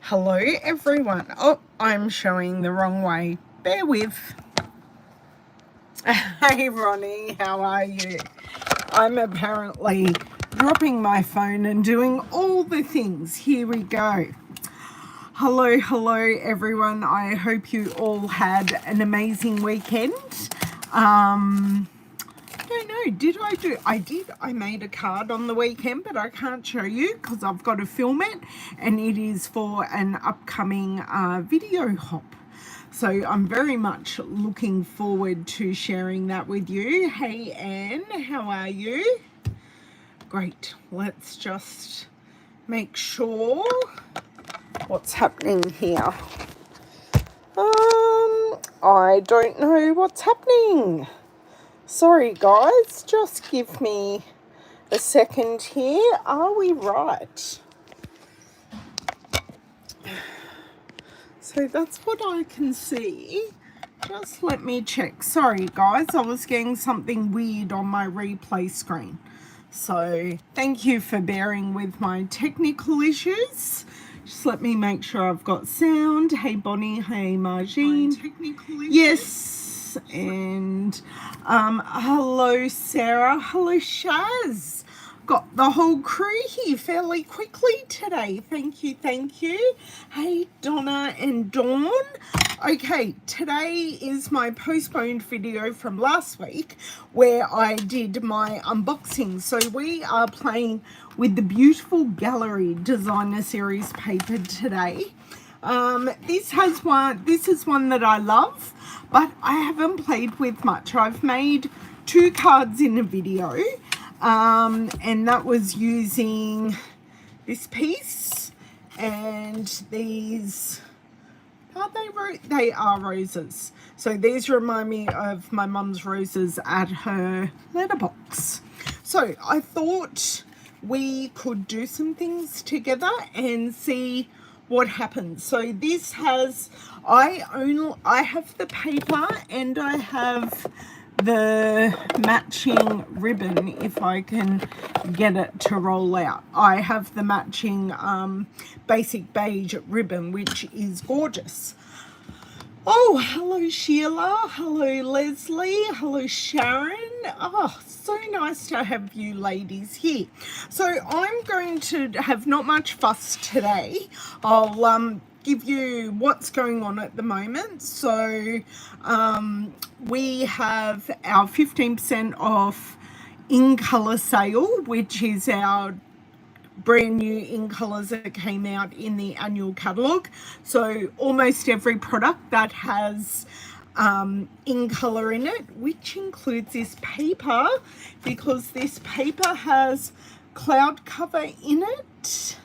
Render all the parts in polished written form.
Hello everyone. Oh, I'm showing the wrong way. Bear with. Hey Ronnie, how are you? I'm apparently dropping my phone and doing all the things. Here we go. Hello everyone. I hope you all had an amazing weekend. I don't know, I made a card on the weekend, but I can't show you because I've got to film it, and it is for an upcoming video hop. So I'm very much looking forward to sharing that with you. Hey Anne, how are you? Great. Let's just make sure what's happening here. I don't know what's happening. Sorry guys, just give me a second here. Are we right? So that's what I can see. Just let me check. Sorry guys, I was getting something weird on my replay screen. So thank you for bearing with my technical issues. Just let me make sure I've got sound. Hey Bonnie, hey Margine. Yes. And hello Sarah, hello Shaz. Got the whole crew here fairly quickly today. Thank you. Hey Donna and Dawn. Okay, today is my postponed video from last week where I did my unboxing. So we are playing with the beautiful Gallery Designer Series paper today. This is one that I love, but I haven't played with much. I've made 2 cards in a video, and that was using this piece and these. They are roses. So these remind me of my mum's roses at her letterbox. So I thought we could do some things together and see what happens. So this has, I have the paper and I have the matching ribbon, if I can get it to roll out. I have the matching basic beige ribbon, which is gorgeous. Oh, hello Sheila, hello Leslie, hello Sharon. Oh, so nice to have you ladies here. So I'm going to have not much fuss today. I'll give you what's going on at the moment. So we have our 15% off in color sale, which is our brand new in colors that came out in the annual catalogue. So almost every product that has in color in it, which includes this paper, because this paper has cloud cover in it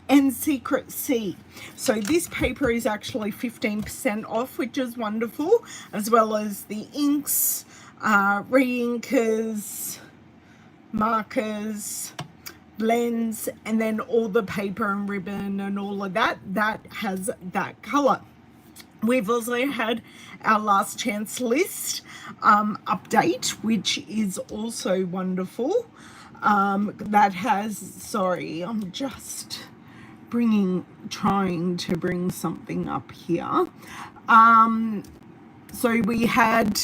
and Secret Sea. So this paper is actually 15% off, which is wonderful, as well as the inks, re-inkers, markers, blends, and then all the paper and ribbon and all of that has that color. We've also had our last chance list update, which is also wonderful. That has, sorry, I'm just trying to bring something up here. So we had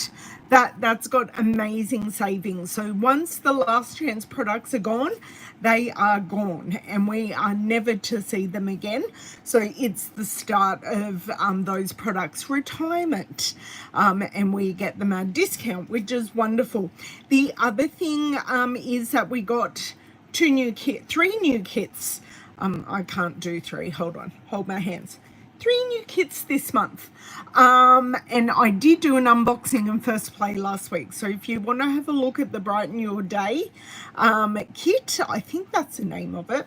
that's got amazing savings. So once the last chance products are gone, they are gone and we are never to see them again. So it's the start of those products retirement, and we get them at a discount, which is wonderful. The other thing is that we got 3 new kits. I can't do 3. Hold on, hold my hands. 3 new kits this month, and I did do an unboxing and first play last week. So if you want to have a look at the Brighten Your Day kit, I think that's the name of it,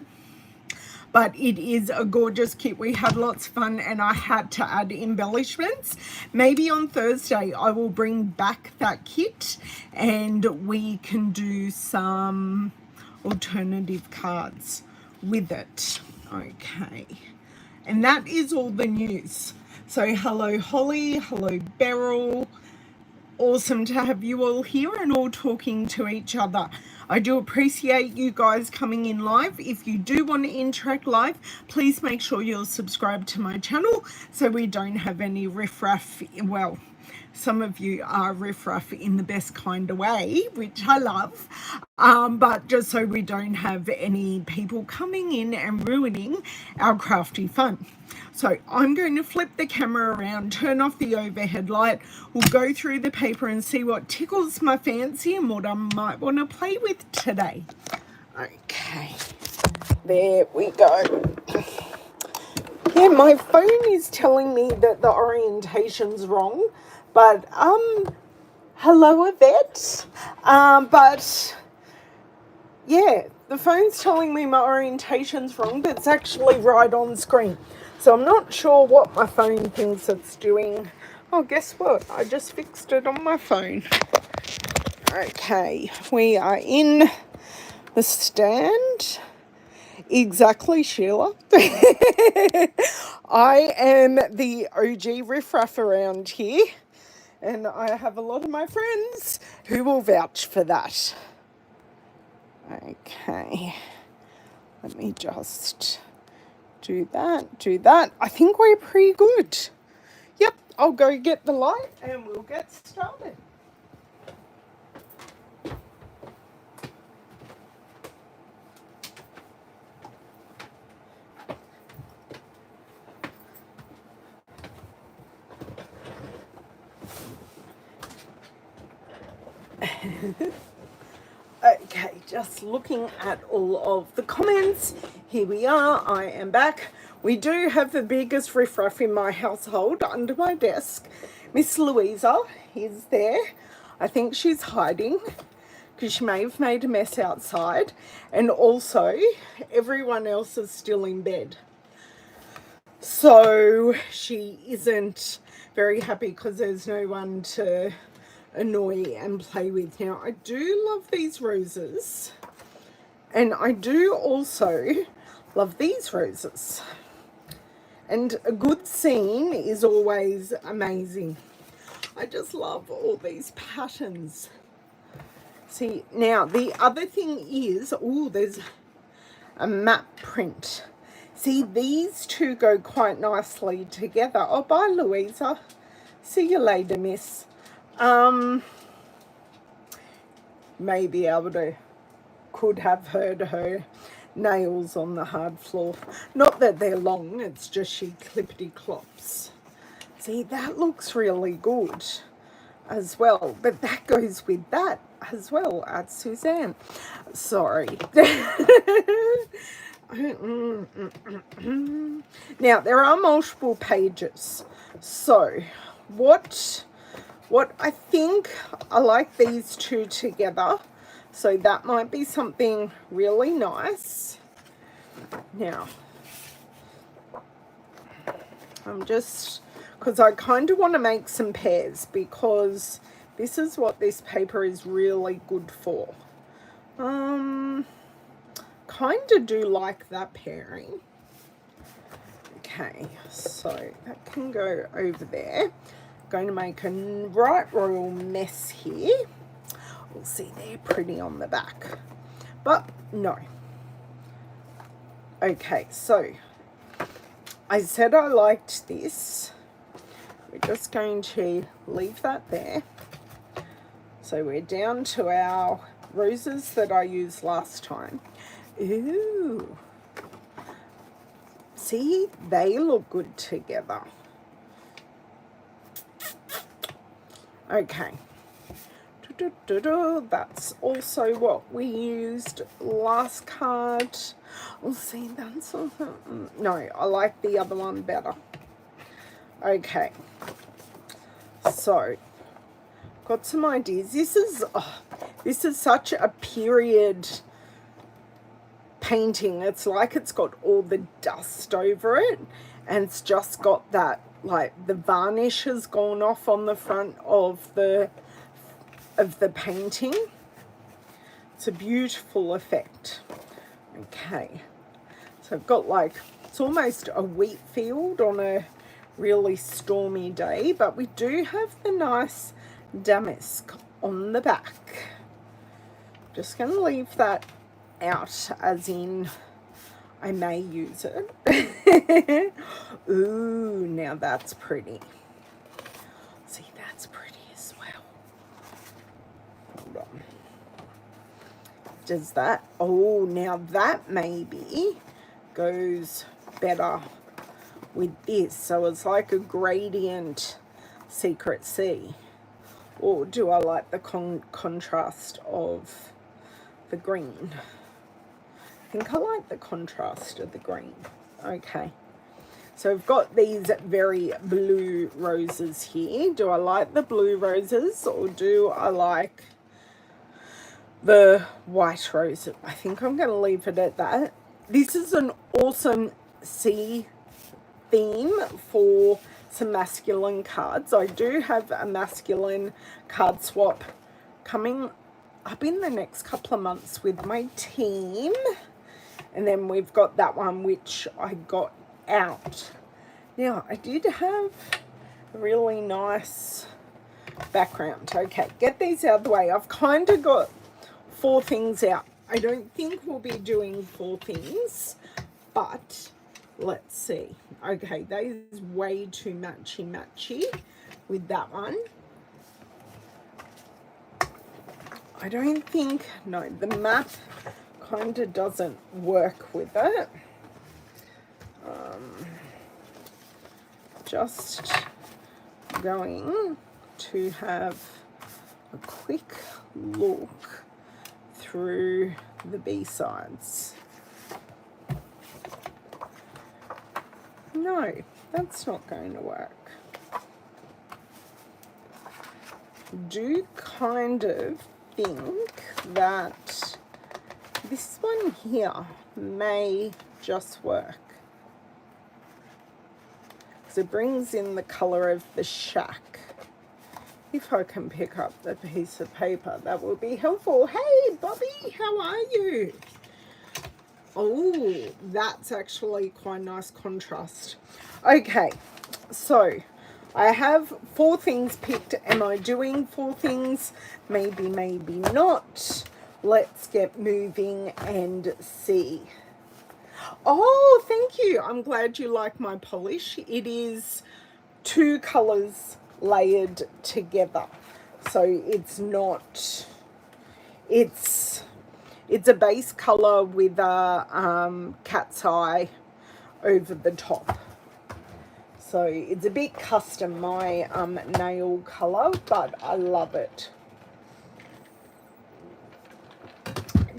but it is a gorgeous kit. We had lots of fun and I had to add embellishments. Maybe on Thursday I will bring back that kit and we can do some alternative cards with it. Okay. And that is all the news. So hello Holly, hello Beryl, awesome to have you all here and all talking to each other. I do appreciate you guys coming in live. If you do want to interact live, please make sure you're subscribed to my channel so we don't have any riffraff. Well, some of you are riffraff in the best kind of way, which I love, but just so we don't have any people coming in and ruining our crafty fun. So I'm going to flip the camera around, turn off the overhead light. We'll go through the paper and see what tickles my fancy and what I might want to play with today. Okay, there we go. Yeah, my phone is telling me that the orientation's wrong, but hello Yvette. But yeah, the phone's telling me my orientation's wrong, but it's actually right on screen. So I'm not sure what my phone thinks it's doing. Oh, guess what? I just fixed it on my phone. Okay, we are in the stand. Exactly, Sheila. I am the OG riffraff around here, and I have a lot of my friends who will vouch for that. Okay, let me just do that. I think we're pretty good. Yep, I'll go get the light and we'll get started. Okay, just looking at all of the comments. Here we are, I am back. We do have the biggest riffraff in my household under my desk. Miss Louisa is there. I think she's hiding because she may have made a mess outside. And also, everyone else is still in bed. So she isn't very happy because there's no one to annoy and play with. Now, I do love these roses, and I do also love these roses, and a good scene is always amazing. I just love all these patterns. See, now the other thing is, oh, there's a map print. See, these two go quite nicely together. Oh, bye, Louisa. See you later, miss. May be able to, could have heard her nails on the hard floor. Not that they're long, it's just she clippity clops. See, that looks really good as well, but that goes with that as well at Suzanne. Sorry. Now, there are multiple pages. So, what I think, I like these two together. So that might be something really nice. Now, I'm just, because I kind of want to make some pairs because this is what this paper is really good for. Kind of do like that pairing. Okay, so that can go over there. Going to make a right royal mess here. We'll see, they're pretty on the back, but no. Okay, so I said I liked this. We're just going to leave that there. So we're down to our roses that I used last time. Ooh, see, they look good together. Okay, that's also what we used last card. We'll see, that's also, no, I like the other one better. Okay, so got some ideas. This is such a period painting. It's like it's got all the dust over it, and it's just got that, like, the varnish has gone off on the front of the painting. It's a beautiful effect. Okay, so I've got, like, it's almost a wheat field on a really stormy day, but we do have the nice damask on the back. Just going to leave that out, as in I may use it. Ooh, now that's pretty. See, that's pretty as well. Hold on. Does that? Oh, now that maybe goes better with this. So it's like a gradient secret C. Or do I like the contrast of the green? I think I like the contrast of the green. Okay. So I've got these very blue roses here. Do I like the blue roses or do I like the white roses? I think I'm going to leave it at that. This is an awesome sea theme for some masculine cards. I do have a masculine card swap coming up in the next couple of months with my team. And then we've got that one which I got out. Now, I did have a really nice background. Okay, get these out of the way. I've kind of got 4 things out. I don't think we'll be doing 4 things, but let's see. Okay, that is way too matchy with that one. I don't think, no, the map kind of doesn't work with it. Just going to have a quick look through the B-sides. No, that's not going to work. Do kind of think that this one here may just work. Because it brings in the colour of the shack. If I can pick up the piece of paper, that will be helpful. Hey, Bobby, how are you? Oh, that's actually quite a nice contrast. Okay, so I have 4 things picked. Am I doing 4 things? Maybe, maybe not. Let's get moving and see. Oh, thank you. I'm glad you like my polish. It is 2 colours layered together. So it's not, it's a base colour with a cat's eye over the top. So it's a bit custom, my nail colour, but I love it.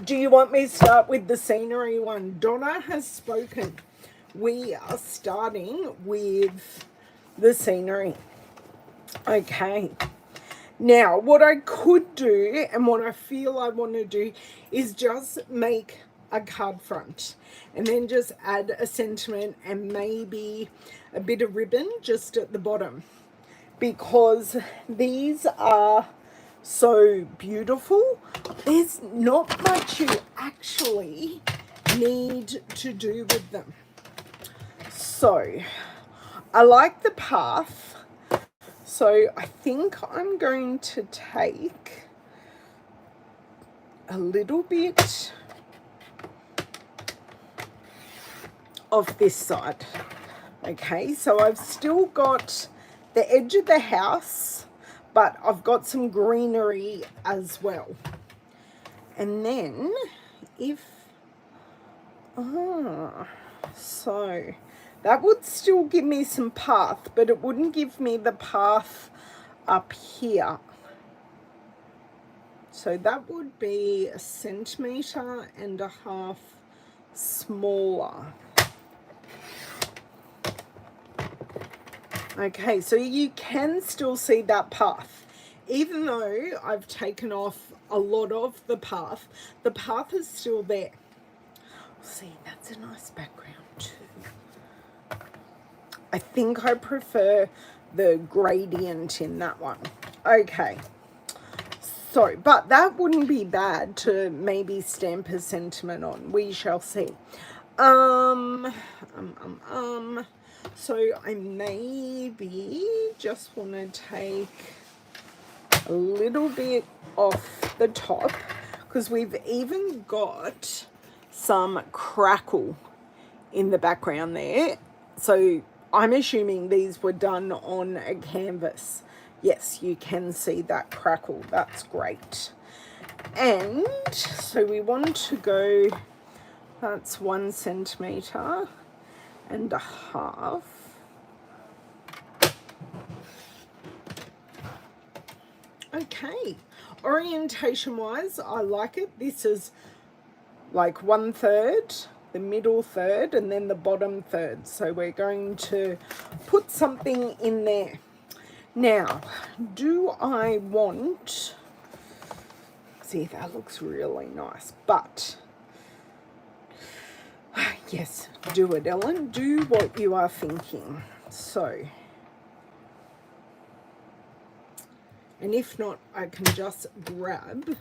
Do you want me to start with the scenery one? Donna has spoken. We are starting with the scenery. Okay. Now, what I could do and what I feel I want to do is just make a card front and then just add a sentiment and maybe a bit of ribbon just at the bottom, because these are so beautiful. There's not much you actually need to do with them. So I like the path. So I think I'm going to take a little bit of this side. Okay, so I've still got the edge of the house, but I've got some greenery as well. And then if, so that would still give me some path, but it wouldn't give me the path up here. So that would be 1.5 centimeters smaller. Okay, so you can still see that path. Even though I've taken off a lot of the path is still there. See, that's a nice background too. I think I prefer the gradient in that one. Okay. So, but that wouldn't be bad to maybe stamp a sentiment on. We shall see. So I maybe just want to take a little bit off the top, because we've even got some crackle in the background there. So I'm assuming these were done on a canvas. Yes, you can see that crackle. That's great. And so we want to go, that's 1 centimetre and a half. Okay, orientation wise, I like it. This is like 1/3, the middle third, and then the bottom third. So we're going to put something in there. Now, do I want, see, that looks really nice, but yes, do it, Ellen. Do what you are thinking. So, and if not, I can just grab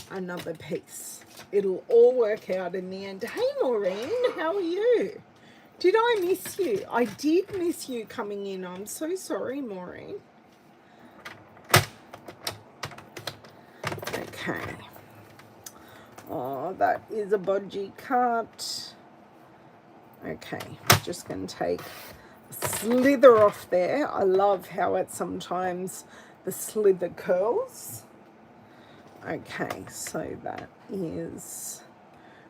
another piece. It'll all work out in the end. Hey, Maureen, how are you? Did I miss you? I did miss you coming in. I'm so sorry, Maureen. Okay. Oh, that is a bodgy cut. Okay, just going to take a slither off there. I love how it sometimes, the slither curls. Okay, so that is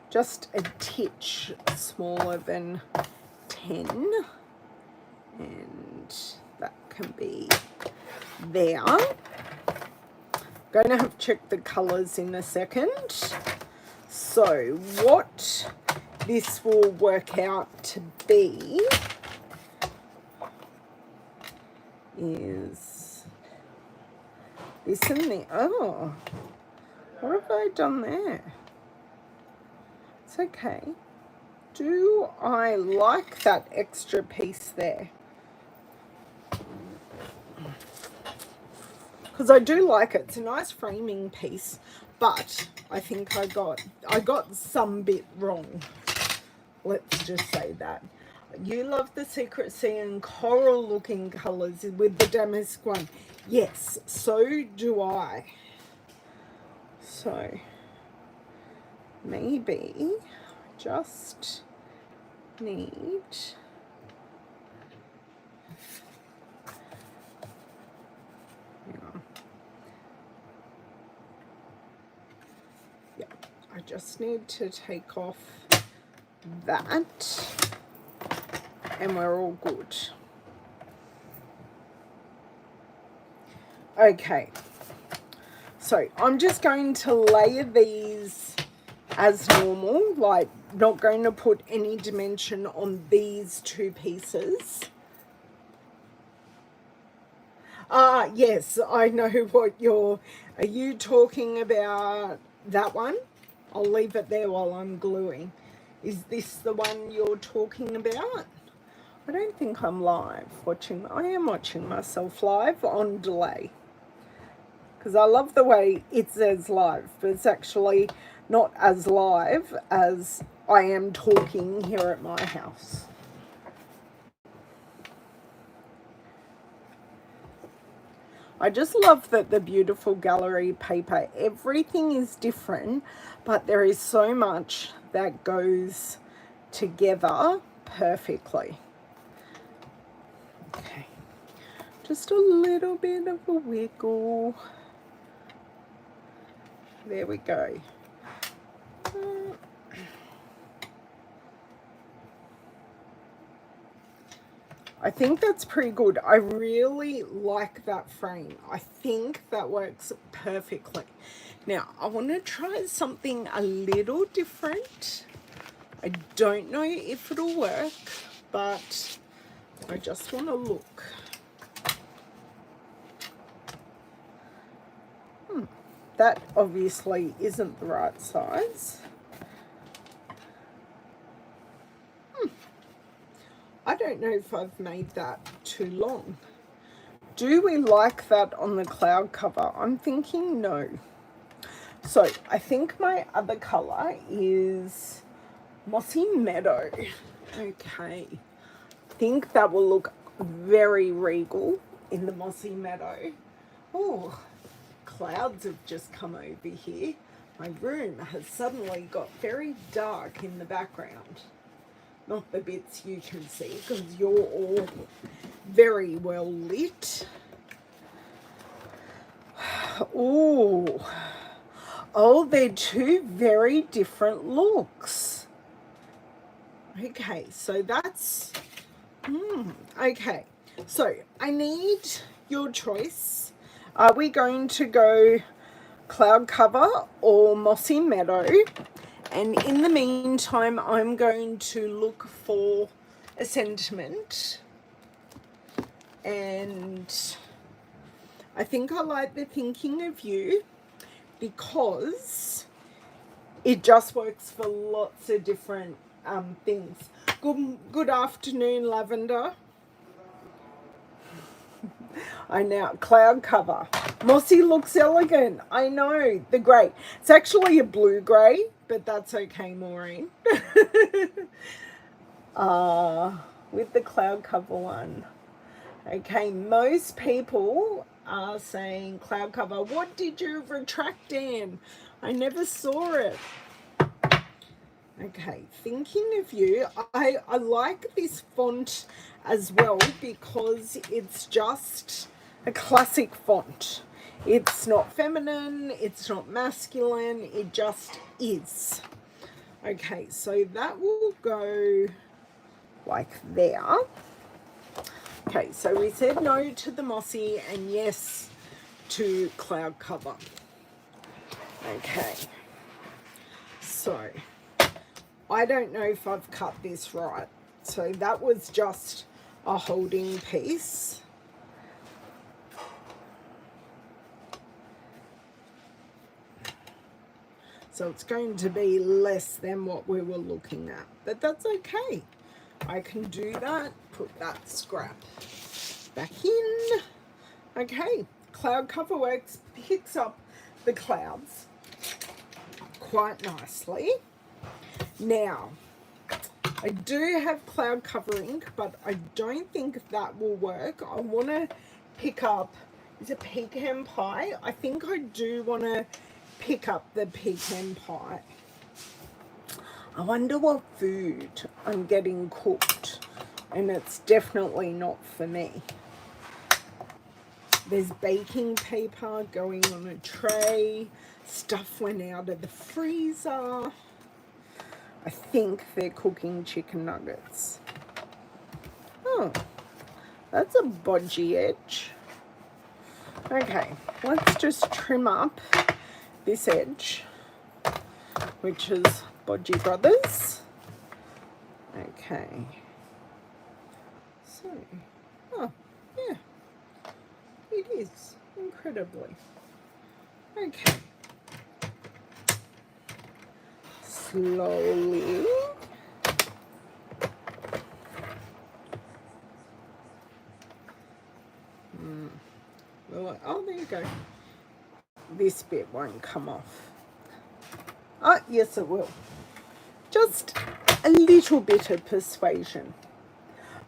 just a titch smaller than 10, and that can be there. Going to have to check the colours in a second. So what this will work out to be is this and the, oh, what have I done there? It's okay. Do I like that extra piece there? Because I do like it. It's a nice framing piece, but I think I got some bit wrong. Let's just say that. You love the secrecy and coral looking colours with the damask one. Yes, so do I. So maybe just need yeah, I just need to take off that and we're all good. Okay, so I'm just going to layer these as normal, like not going to put any dimension on these two pieces. Yes, I know what are you talking about that one? I'll leave it there while I'm gluing. Is this the one you're talking about? I don't think I'm live watching. I am watching myself live on delay. Because I love the way it says live, but it's actually not as live as I am talking here at my house. I just love that the beautiful gallery paper, everything is different, but there is so much that goes together perfectly. Okay, just a little bit of a wiggle. There we go. I think that's pretty good. I really like that frame. I think that works perfectly. Now, I want to try something a little different. I don't know if it'll work, but I just want to look. That obviously isn't the right size. I don't know if I've made that too long. Do we like that on the cloud cover? I'm thinking no. So I think my other color is Mossy Meadow. Okay. I think that will look very regal in the Mossy Meadow. Oh, clouds have just come over here. My room has suddenly got very dark in the background. Not the bits you can see, because you're all very well lit. Ooh. Oh, they're two very different looks. Okay, so that's... okay, so I need your choice. Are we going to go cloud cover or mossy meadow? And in the meantime, I'm going to look for a sentiment. And I think I like the thinking of you because it just works for lots of different things. Good afternoon, Lavender. I know, cloud cover. Mossy looks elegant. I know, the grey. It's actually a blue grey, but that's okay, Maureen. With the cloud cover one. Okay, most people are saying cloud cover. What did you retract, Dan? I never saw it. Okay, thinking of you. I like this font as well because it's just a classic font. It's not feminine, it's not masculine, it just is. Okay, so that will go like there. Okay, so we said no to the mossy and yes to cloud cover. Okay, so I don't know if I've cut this right. So that was just a holding piece. So it's going to be less than what we were looking at, but that's okay. I can do that, put that scrap back in. Okay, cloud cover works, picks up the clouds quite nicely. Now, I do have cloud cover ink, but I don't think that will work. I want to pick up, is it pecan pie? I think I do want to pick up the pecan pie. I wonder what food I'm getting cooked, and it's definitely not for me. There's baking paper going on a tray. Stuff went out of the freezer. I think they're cooking chicken nuggets. Oh, that's a bodgy edge. Okay, let's just trim up this edge, which is Bodgy Brothers. Okay. So, oh, yeah, it is, incredibly. Okay. Slowly. Oh, there you go. This bit won't come off. Oh, yes it will. Just a little bit of persuasion.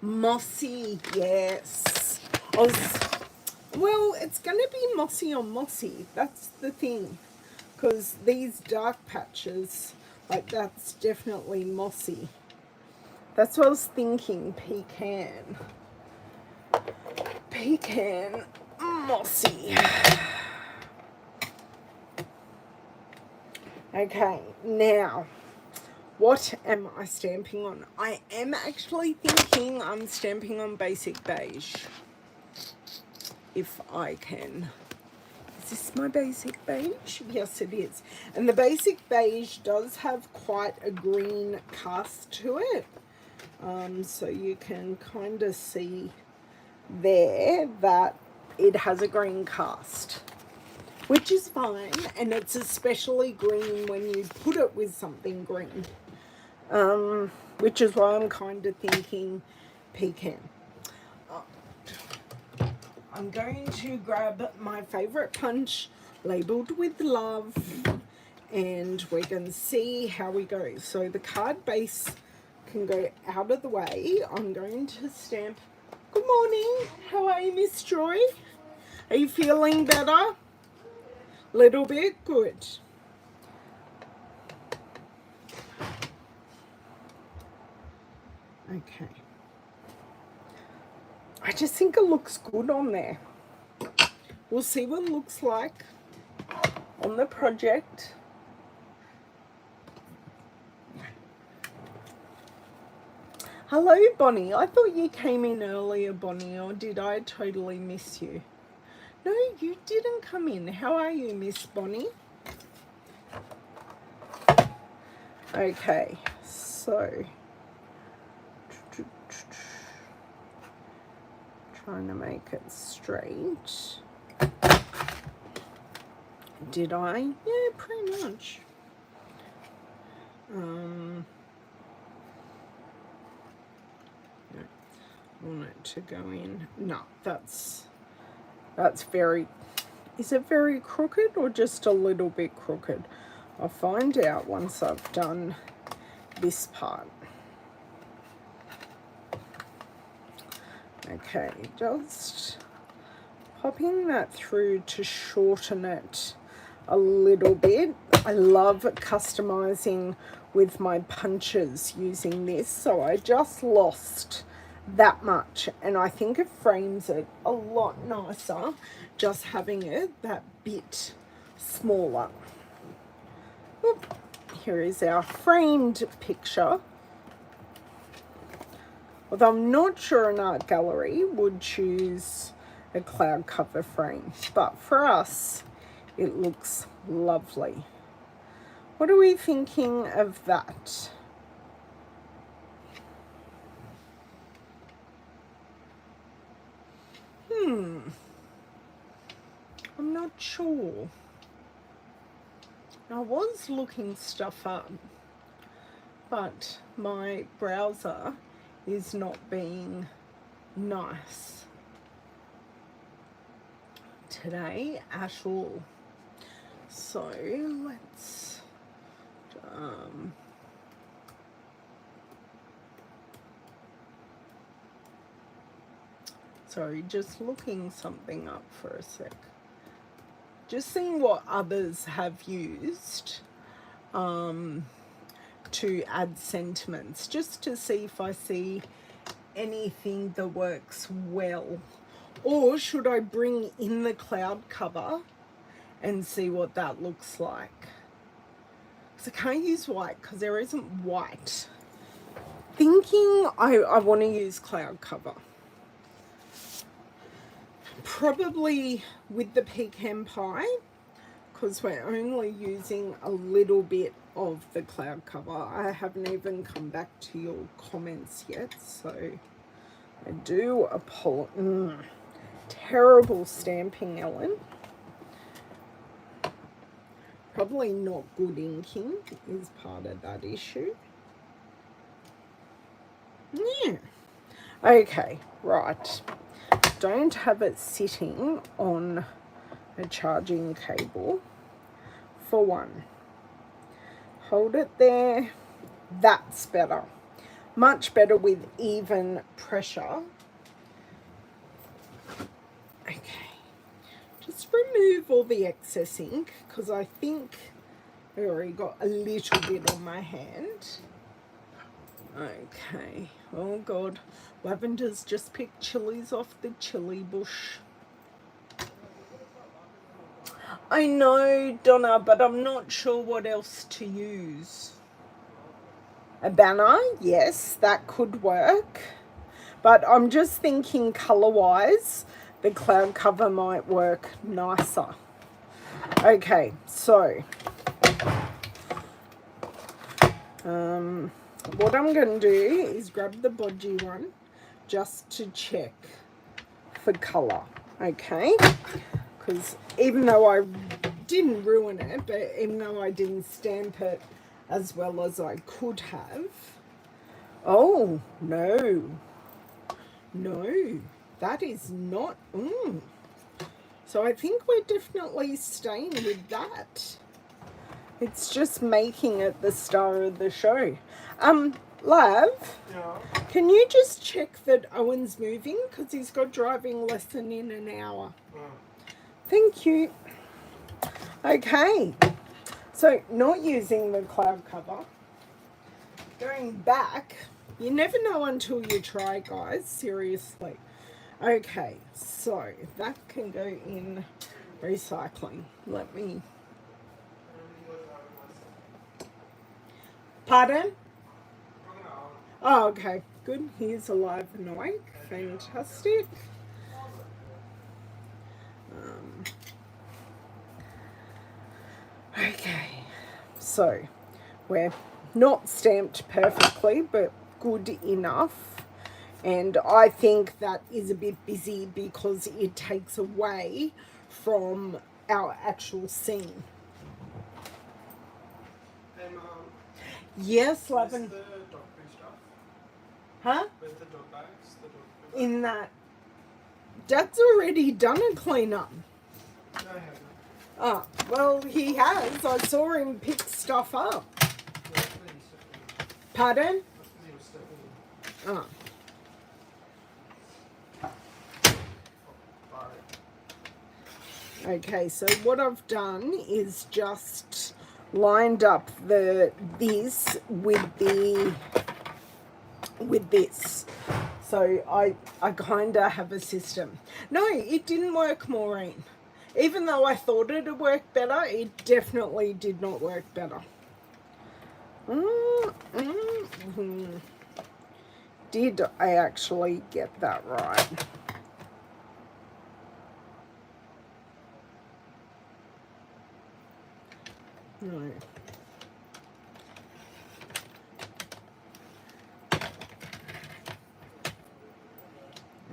Mossy, yes. Well, it's going to be mossy on mossy. That's the thing. Because these dark patches, like that's definitely mossy. That's what I was thinking, pecan. Pecan, mossy. Okay, now, what am I stamping on? I am actually thinking I'm stamping on basic beige. If I can. Is this my basic beige? Yes, it is. And the basic beige does have quite a green cast to it. So you can kind of see there that it has a green cast, which is fine, and it's especially green when you put it with something green, which is why I'm kind of thinking pecan. I'm going to grab my favorite punch labeled with love, and we're going to see how we go. So the card base can go out of the way. I'm going to stamp. Good morning. How are you, Miss Joy? Are you feeling better? Little bit, good. Okay. I just think it looks good on there. We'll see what it looks like on the project. Hello, Bonnie. I thought you came in earlier, Bonnie, or did I totally miss you? No, you didn't come in. How are you, Miss Bonnie? Okay, so trying to make it straight. Did I? Yeah, pretty much. Want it to go in. No, that's very, is it very crooked or just a little bit crooked? I'll find out once I've done this part. Okay, just popping that through to shorten it a little bit. I love customizing with my punches using this, so I just lost that much, and I think it frames it a lot nicer just having it that bit smaller. Oop, here is our framed picture. Although I'm not sure an art gallery would choose a cloud cover frame, but for us it looks lovely. What are we thinking of that? I'm not sure. I was looking stuff up, but my browser is not being nice today at all. So let's sorry, just looking something up for a sec. Just seeing what others have used to add sentiments, just to see if I see anything that works well. Or should I bring in the cloud cover and see what that looks like? Because I can't use white because there isn't white. Thinking I want to use cloud cover. Probably with the pecan pie, because we're only using a little bit of the cloud cover. I haven't even come back to your comments yet, so I do apologize. Terrible stamping, Ellen. Probably not good inking is part of that issue. Yeah. Okay, right. Don't have it sitting on a charging cable for one. Hold it there. That's better. Much better with even pressure. Okay. Just remove all the excess ink because I think I already got a little bit on my hand. Okay. Oh God. Lavender's just picked chilies off the chili bush. I know, Donna, but I'm not sure what else to use. A banner, yes, that could work. But I'm just thinking colour-wise, the cloud cover might work nicer. Okay, so what I'm going to do is grab the bodgy one just to check for colour, okay? Because even though I didn't ruin it, but even though I didn't stamp it as well as I could have. Oh, no. No, that is not. So I think we're definitely staying with that. It's just making it the star of the show. Lav, yeah. Can you just check that Owen's moving? Because he's got driving lesson in an hour. Thank you. Okay, so not using the cloud cover. Going back, you never know until you try, guys, seriously. Okay, so that can go in recycling. Let me... Pardon? Oh, okay, good. He's alive and awake. Fantastic. Okay, so we're not stamped perfectly, but good enough. And I think that is a bit busy because it takes away from our actual scene. And, yes, love. where's the dog poo stuff? Huh? Where's the dog bags? The dog poo In that. Dad's already done a clean-up. bags? No, I haven't. Oh, well, he has. I saw him pick stuff up. No, that's when he stepped in. Pardon? That's when he was stepping in. Oh. Alright. Okay, so what I've done is just lined up this with this. So I kind of have a system. No, it didn't work, Maureen. Even though I thought it would work better, it definitely did not work better. Did I actually get that right? No.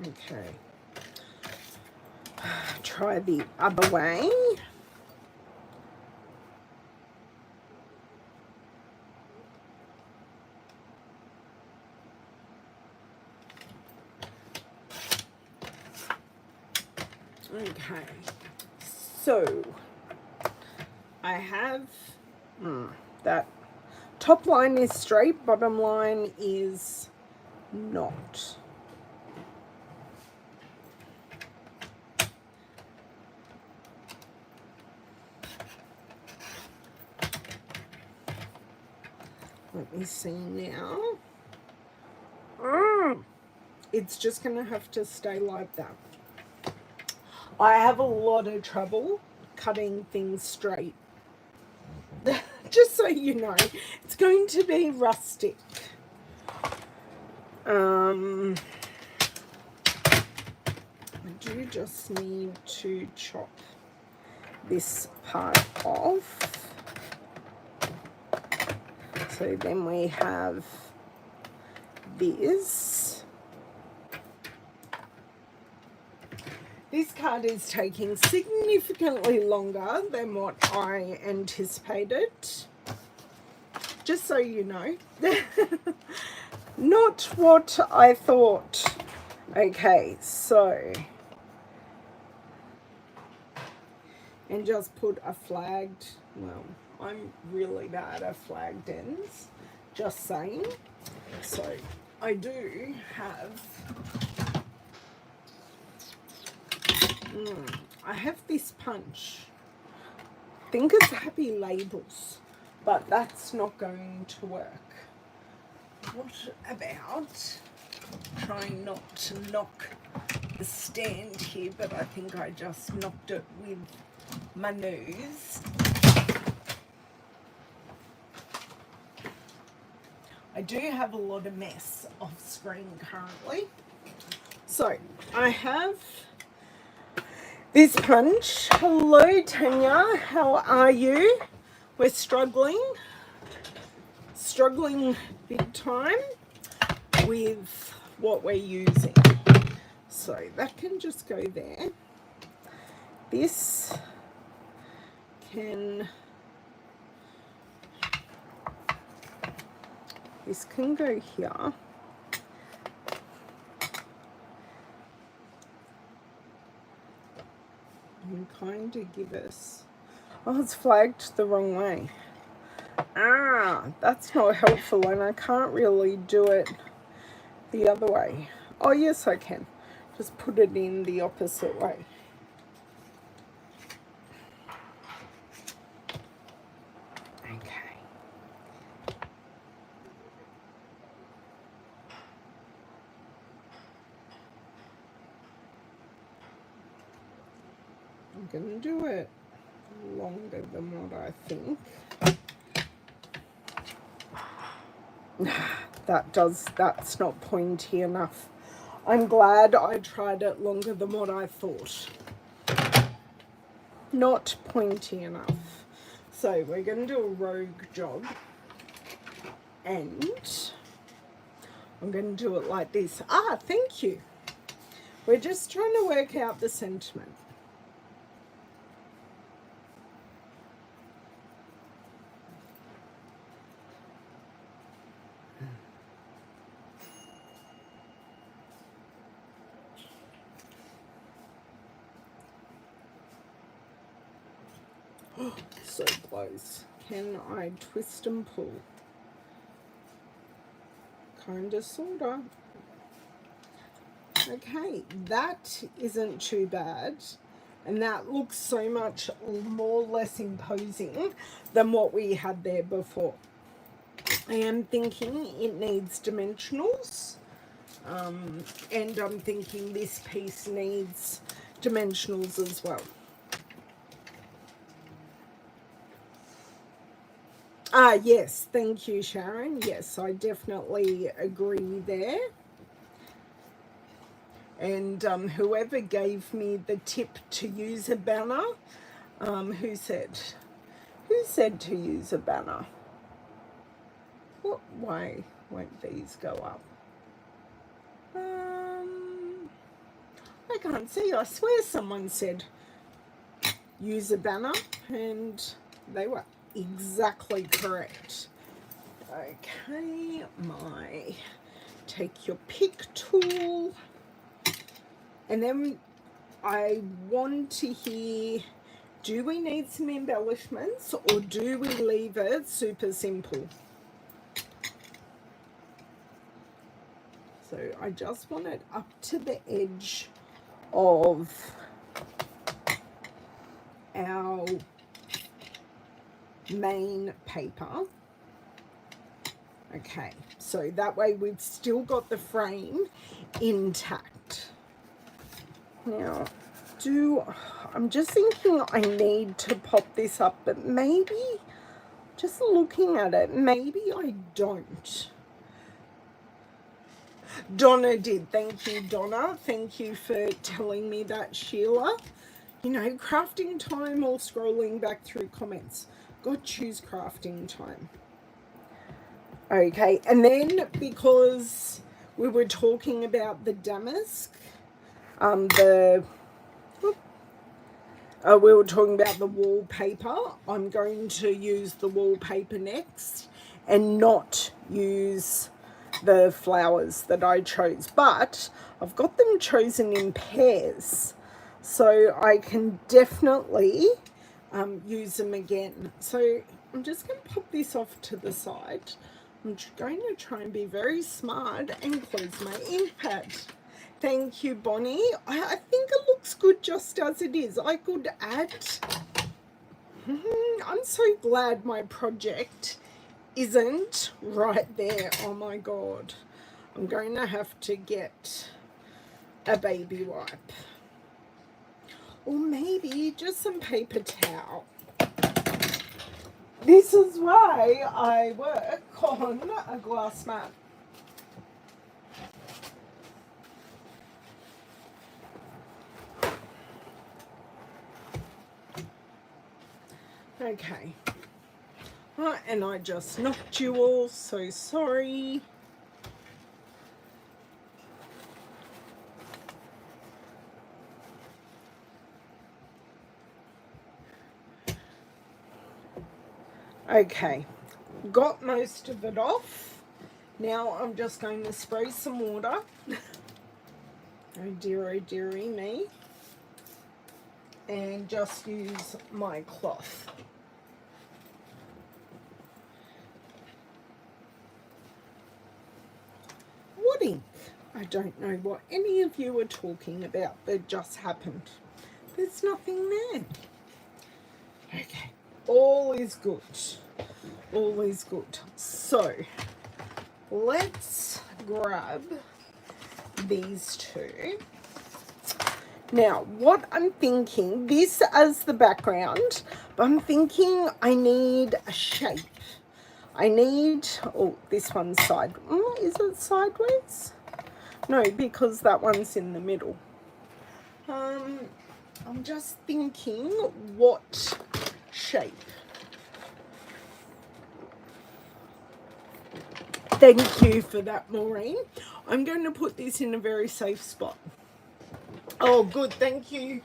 Okay. Try the other way. Okay. So I have that top line is straight, bottom line is not. Let me see now. It's just going to have to stay like that. I have a lot of trouble cutting things straight. Just so you know, it's going to be rustic. I do just need to chop this part off. So then we have this. This card is taking significantly longer than what I anticipated. Just so you know. Not what I thought. Okay, so. And just put a flagged, well, I'm really bad at flagged ends. Just saying. So, I do have... I have this punch. I think it's Happy Labels, but that's not going to work. What about trying not to knock the stand here, but I think I just knocked it with my nose. I do have a lot of mess off screen currently. So I have this punch. Hello Tanya, how are you? We're struggling big time with what we're using. So that can just go there. This can go here. And kind of give us... Oh, it's flagged the wrong way. That's not helpful, and I can't really do it the other way. Oh, yes, I can. Just put it in the opposite way. I'm going to do it longer than what I think. That's not pointy enough. I'm glad I tried it longer than what I thought. Not pointy enough. So we're going to do a rogue job. And I'm going to do it like this. Ah, thank you. We're just trying to work out the sentiment. So close. Can I twist and pull? Kinda, sorta. Okay, that isn't too bad. And that looks so much more less imposing than what we had there before. I am thinking it needs dimensionals. And I'm thinking this piece needs dimensionals as well. Ah, yes, thank you, Sharon. Yes, I definitely agree there. And whoever gave me the tip to use a banner, who said to use a banner? What way won't these go up? I can't see. I swear someone said use a banner, and they were exactly correct. Okay, take your pick tool, and then I want to hear, do we need some embellishments or do we leave it super simple? So I just want it up to the edge of our main paper. Okay, so that way we've still got the frame intact. Now, I'm just thinking I need to pop this up, but maybe, just looking at it, maybe I don't. Donna did. Thank you, Donna. Thank you for telling me that, Sheila. You know, crafting time or scrolling back through comments. God, choose crafting time. Okay, and then because we were talking about the damask, we were talking about the wallpaper. I'm going to use the wallpaper next and not use the flowers that I chose, but I've got them chosen in pairs, so I can definitely use them again. So I'm just going to pop this off to the side. I'm going to try and be very smart and close my ink pad. Thank you, Bonnie. I think it looks good just as it is. I could add... I'm so glad my project isn't right there. Oh my God. I'm going to have to get a baby wipe. Or maybe just some paper towel. This is why I work on a glass mat. Okay. Oh, and I just knocked you all, so sorry. Okay, got most of it off. Now I'm just going to spray some water. Oh dearie me. And just use my cloth. What ink? I don't know what any of you are talking about that just happened. There's nothing there. Okay, all is good. All is good. So, let's grab these two. Now, what I'm thinking, this as the background, but I'm thinking I need a shape. I need, oh, this one's is it sideways? No, because that one's in the middle. I'm just thinking what shape. Thank you for that, Maureen. I'm going to put this in a very safe spot. Oh, good. Thank you,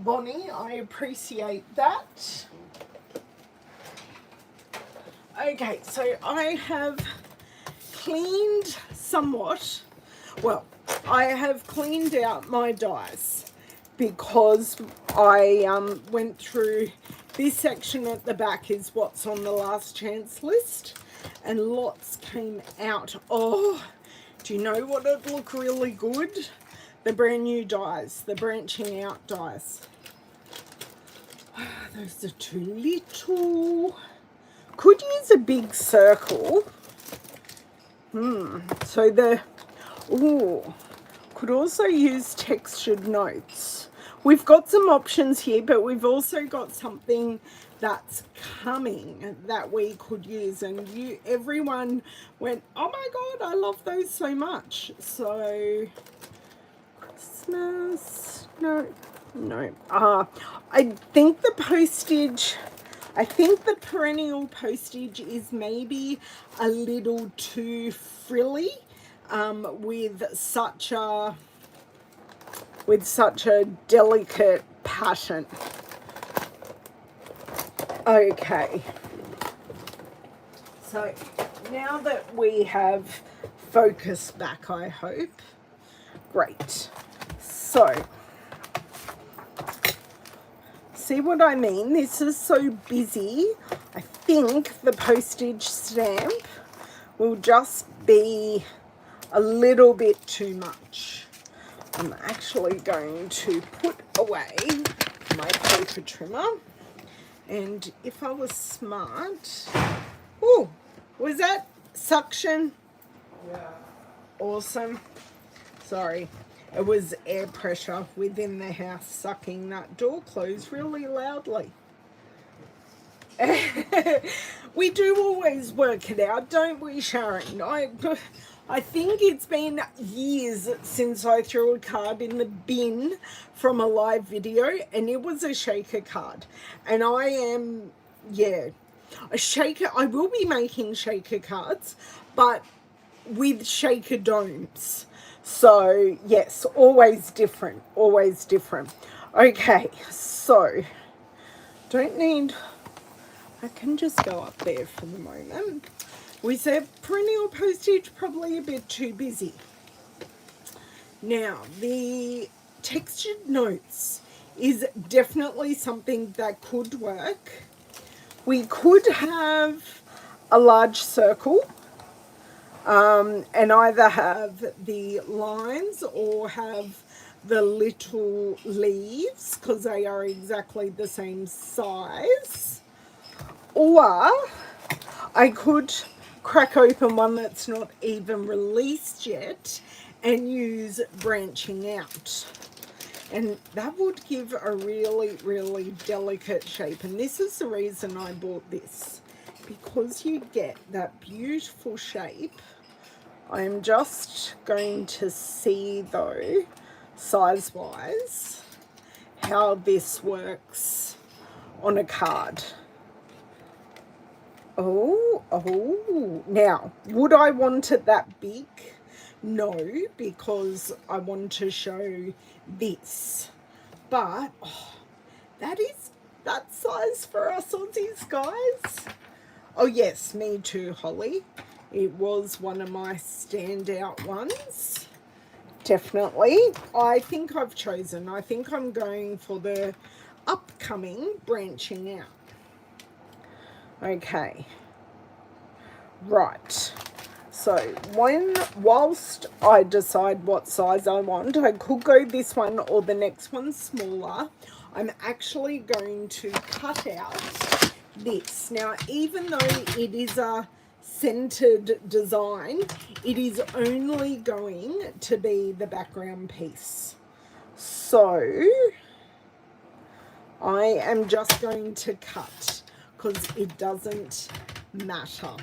Bonnie. I appreciate that. Okay, so I have cleaned somewhat. Well, I have cleaned out my dies because I went through this section at the back is what's on the last chance list, and lots came out. Oh, do you know what would look really good? The brand new dies, the branching out dies. Those are too little. Could use a big circle. So the, ooh, could also use textured notes. We've got some options here, but we've also got something that's coming that we could use, and everyone went, oh my god, I love those so much. So Christmas, no, I think the postage, I think the perennial postage is maybe a little too frilly with such a delicate pattern. Okay, so now that we have focused back, I hope, great. So see what I mean? This is so busy. I think the postage stamp will just be a little bit too much. I'm actually going to put away my paper trimmer, and if I was smart, oh, was that suction? Yeah. Awesome. Sorry. It was air pressure within the house sucking that door closed really loudly. We do always work it out, don't we, Sharon? I think it's been years since I threw a card in the bin from a live video, and it was a shaker card. And I am, yeah, a shaker. I will be making shaker cards, but with shaker domes. So yes, always different, always different. Okay, so don't need, I can just go up there for the moment. We said perennial postage probably a bit too busy. Now the textured notes is definitely something that could work. We could have a large circle and either have the lines or have the little leaves because they are exactly the same size. Or I could crack open one that's not even released yet and use branching out. And that would give a really, really delicate shape. And this is the reason I bought this, because you get that beautiful shape. I'm just going to see though, size-wise, how this works on a card. Oh, now, would I want it that big? No, because I want to show this. But, oh, that size for us Aussies, guys. Oh yes, me too, Holly. It was one of my standout ones. Definitely. I think I've chosen. I think I'm going for the upcoming branching out. Okay. Right. So whilst I decide what size I want, I could go this one or the next one smaller. I'm actually going to cut out this. Now, even though it is a centered design, it is only going to be the background piece. So I am just going to cut because it doesn't matter.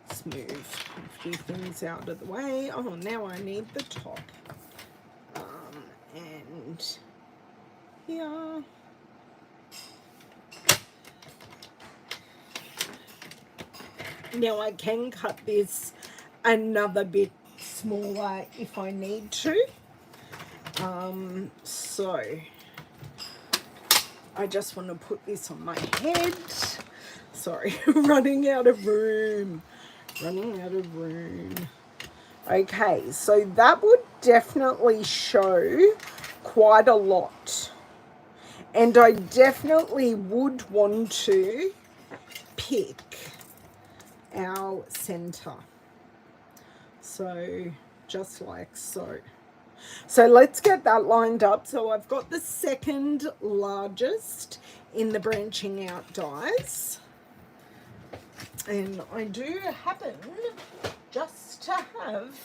Let's move a few things out of the way. Oh, now I need the top. And here. Now I can cut this another bit smaller if I need to. So I just want to put this on my head. Sorry, running out of room. Okay, so that would definitely show quite a lot. And I definitely would want to pick our center. So just like so. So let's get that lined up. So I've got the second largest in the branching out dies. And I do happen just to have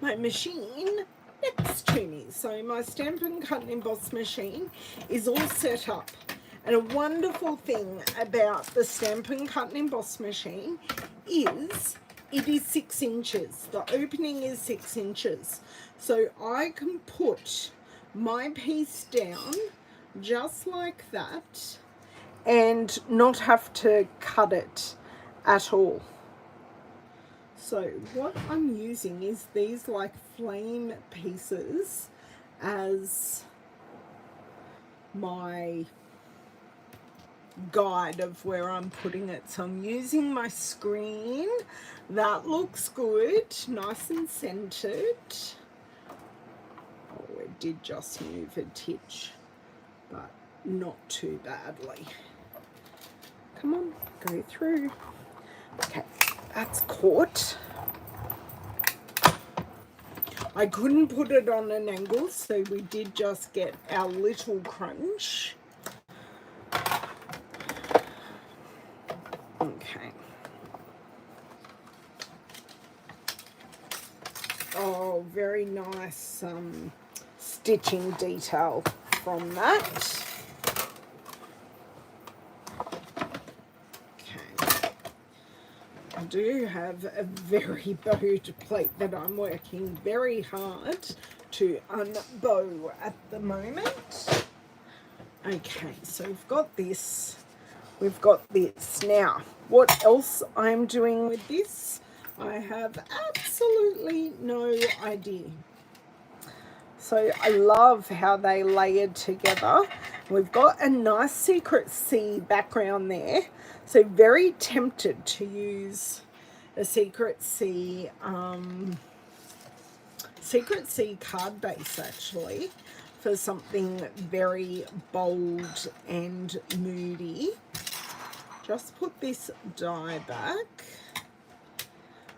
my machine next to me. So my Stampin' Cut and Emboss machine is all set up. And a wonderful thing about the Stampin' Cut and Emboss machine is it is 6 inches. The opening is 6 inches. So I can put my piece down just like that and not have to cut it at all. So what I'm using is these like flame pieces as my guide of where I'm putting it. So I'm using my screen. That looks good, nice and centered. Oh, it did just move a titch, but not too badly. Come on, go through. Okay, that's caught. I couldn't put it on an angle, so we did just get our little crunch. Okay. Oh, very nice stitching detail from that. Okay. I do have a very bowed plate that I'm working very hard to unbow at the moment. Okay, so we've got this. We've got this. Now, what else I'm doing with this, I have absolutely no idea. So I love how they layered together. We've got a nice Secret C background there. So very tempted to use a Secret C card base actually for something very bold and moody. Just put this die back.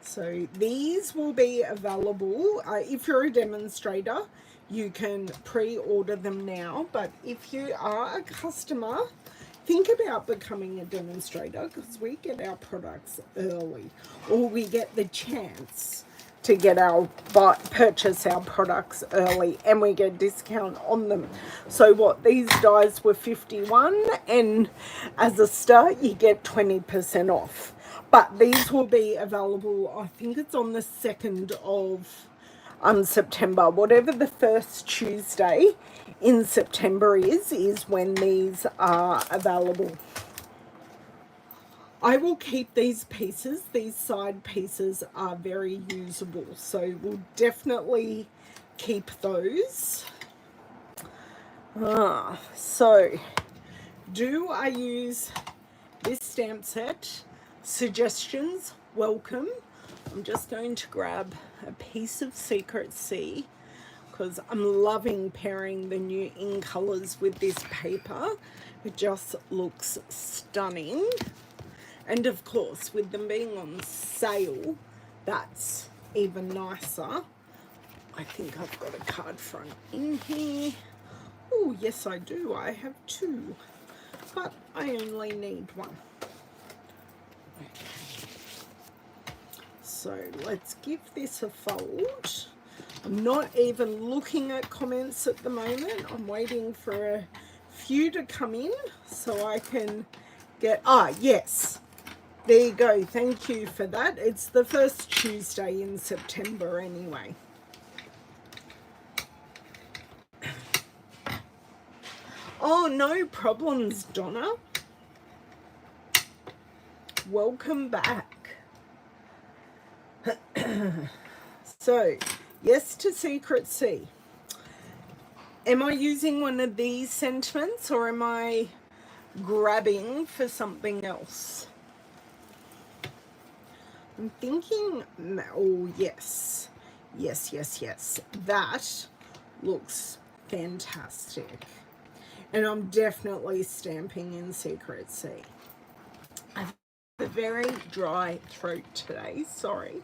So these will be available. If you're a demonstrator, you can pre-order them now. But if you are a customer, think about becoming a demonstrator because we get our products early, or we get the chance to get purchase our products early, and we get discount on them. So what, these dies were 51, and as a start you get 20% off. But these will be available, I think it's on the 2nd of September. Whatever the first Tuesday in September is when these are available. I will keep these pieces. These side pieces are very usable, so we'll definitely keep those. So do I use this stamp set? Suggestions welcome. I'm just going to grab a piece of Secret C because I'm loving pairing the new in colors with this paper. It just looks stunning. And of course, with them being on sale, that's even nicer. I think I've got a card front in here. Oh, yes, I do. I have 2, but I only need 1. Okay. So let's give this a fold. I'm not even looking at comments at the moment. I'm waiting for a few to come in so I can get, yes, there you go. Thank you for that. It's the first Tuesday in September anyway. Oh, no problems, Donna. Welcome back. So, yes to Secret C. Am I using one of these sentiments or am I grabbing for something else? I'm thinking, oh yes. Yes. That looks fantastic. And I'm definitely stamping in Secret C. I have a very dry throat today, sorry.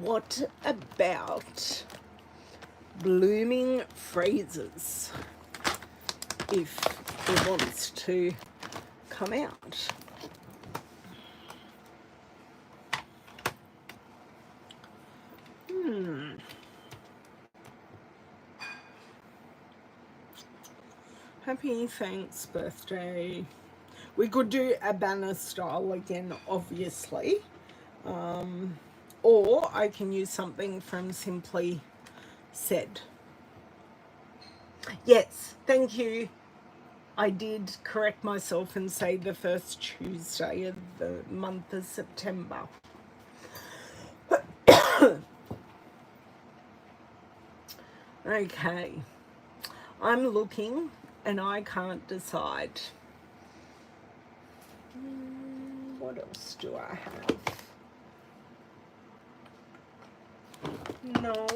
What about blooming phrases if it wants to come out? Happy thanks birthday. We could do a banner style again, obviously. Or I can use something from Simply Said. Yes, thank you. I did correct myself and say the first Tuesday of the month of September. Okay, I'm looking and I can't decide. What else do I have? No.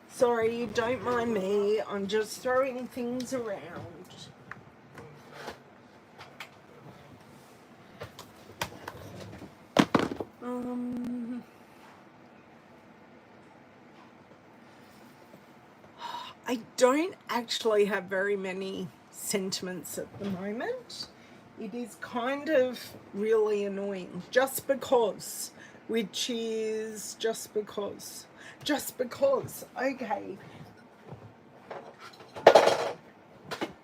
Sorry, don't mind me. I'm just throwing things around. I don't actually have very many sentiments at the moment. It is kind of really annoying. Just because, which is just because. Just because. Okay.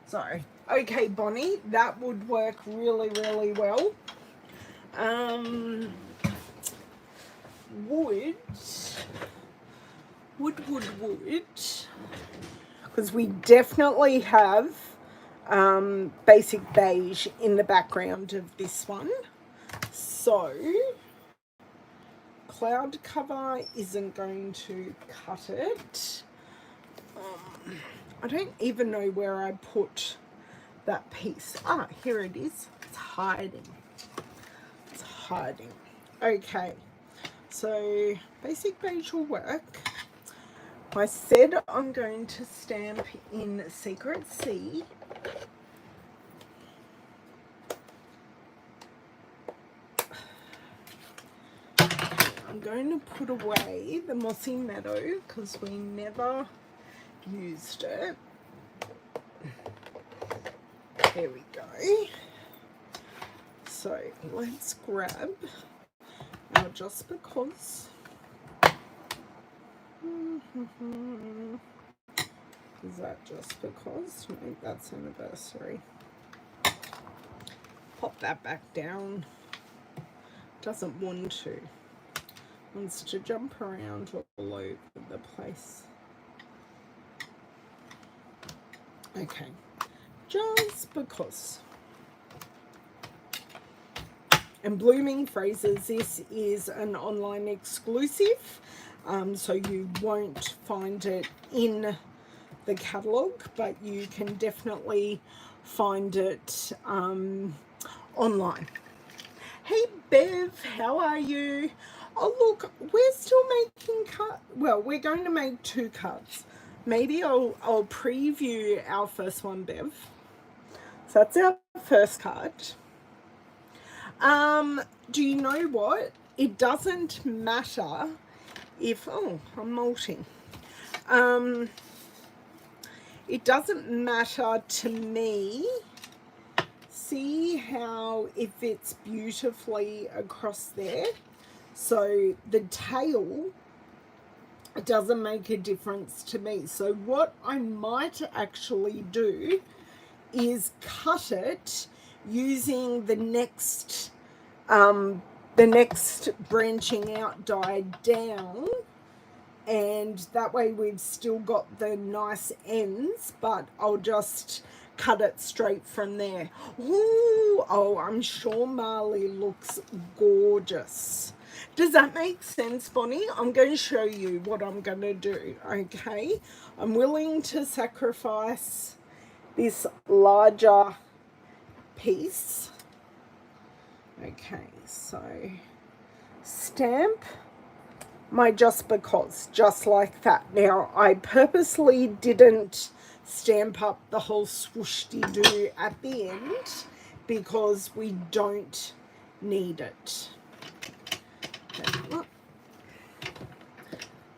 Sorry. Okay, Bonnie, that would work really, really well. Wood. Because we definitely have basic beige in the background of this one. So, cloud cover isn't going to cut it. I don't even know where I put that piece. Ah, here it is. It's hiding. It's hiding. Okay, so basic beige will work. I said I'm going to stamp in Secret C. I'm going to put away the Mossy Meadow because we never used it. There we go. So let's grab our Just Because. Is that Just Because? No, that's Anniversary. Pop that back down. Doesn't want to. Wants to jump around all over the place. Okay. Just Because. And Blooming Phrases, this is an online exclusive. So you won't find it in the catalogue, but you can definitely find it online. Hey Bev, how are you? Oh look, we're still making cards. Well, we're going to make 2 cards. Maybe I'll preview our first one, Bev. So that's our first card. Do you know what? It doesn't matter if, oh, I'm molting. It doesn't matter to me See how it fits beautifully across there? So the tail, it doesn't make a difference to me. So what I might actually do is cut it using the next branching out die down, and that way we've still got the nice ends, but I'll just cut it straight from there. Ooh, oh, I'm sure Marley looks gorgeous. Does that make sense, Bonnie? I'm going to show you what I'm going to do, okay? I'm willing to sacrifice this larger piece. Okay, so stamp my just because, just like that. Now, I purposely didn't stamp up the whole swoosh-de-doo at the end because we don't need it. Okay,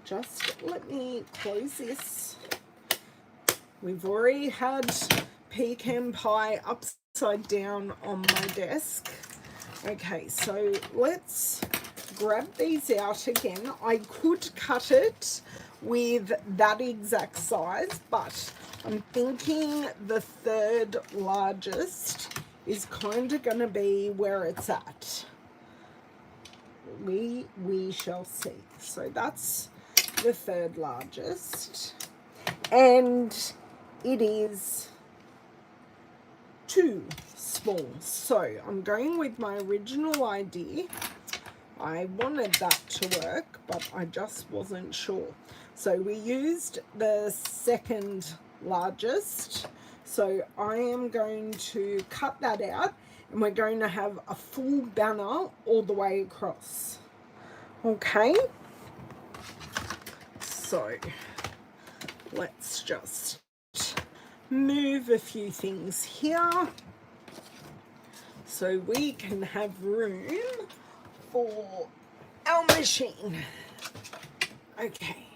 just let me close this. We've already had pecan pie upside down on my desk. Okay, so let's grab these out again. I could cut it with that exact size, but I'm thinking the third largest is kind of going to be where it's at. We shall see. So that's the third largest, and it is too small. So I'm going with my original idea. I wanted that to work, but I just wasn't sure. So we used the second largest. So I am going to cut that out, and we're going to have a full banner all the way across. Okay. So let's just move a few things here so we can have room for our machine. Okay,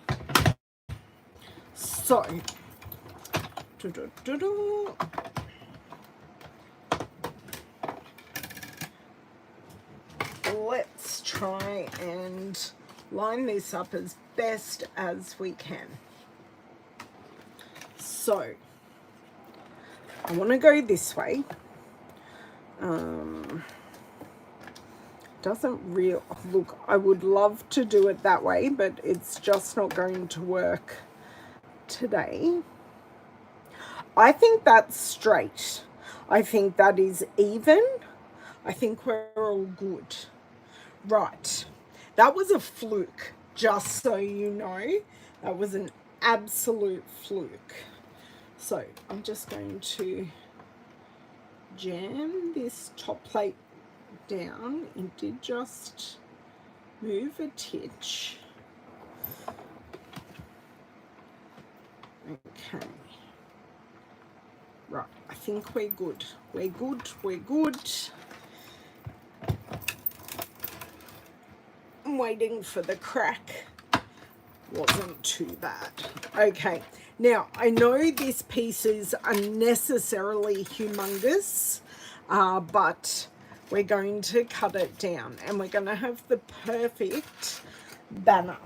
so let's try and line this up as best as we can. So I want to go this way. Doesn't real look, I would love to do it that way, but it's just not going to work today. I think that's straight. I think that is even. I think we're all good. Right. That was a fluke, just so you know. That was an absolute fluke. So I'm just going to jam this top plate down. It did just move a titch. Okay. Right, I think we're good. We're good, we're good. I'm waiting for the crack. Wasn't too bad. Okay, now I know this piece is unnecessarily humongous, but we're going to cut it down and we're going to have the perfect banner.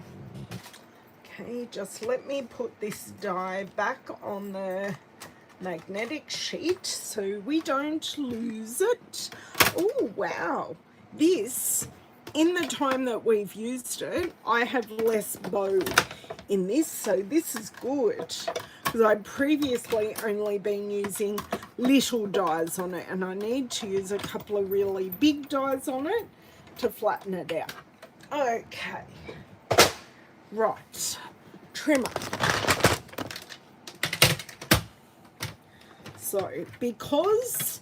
Okay, just let me put this die back on the magnetic sheet so we don't lose it. Oh, wow. This, in the time that we've used it, I have less bow in this, so this is good, because I'd previously only been using little dies on it, and I need to use a couple of really big dies on it to flatten it out. Okay, right, trimmer. So because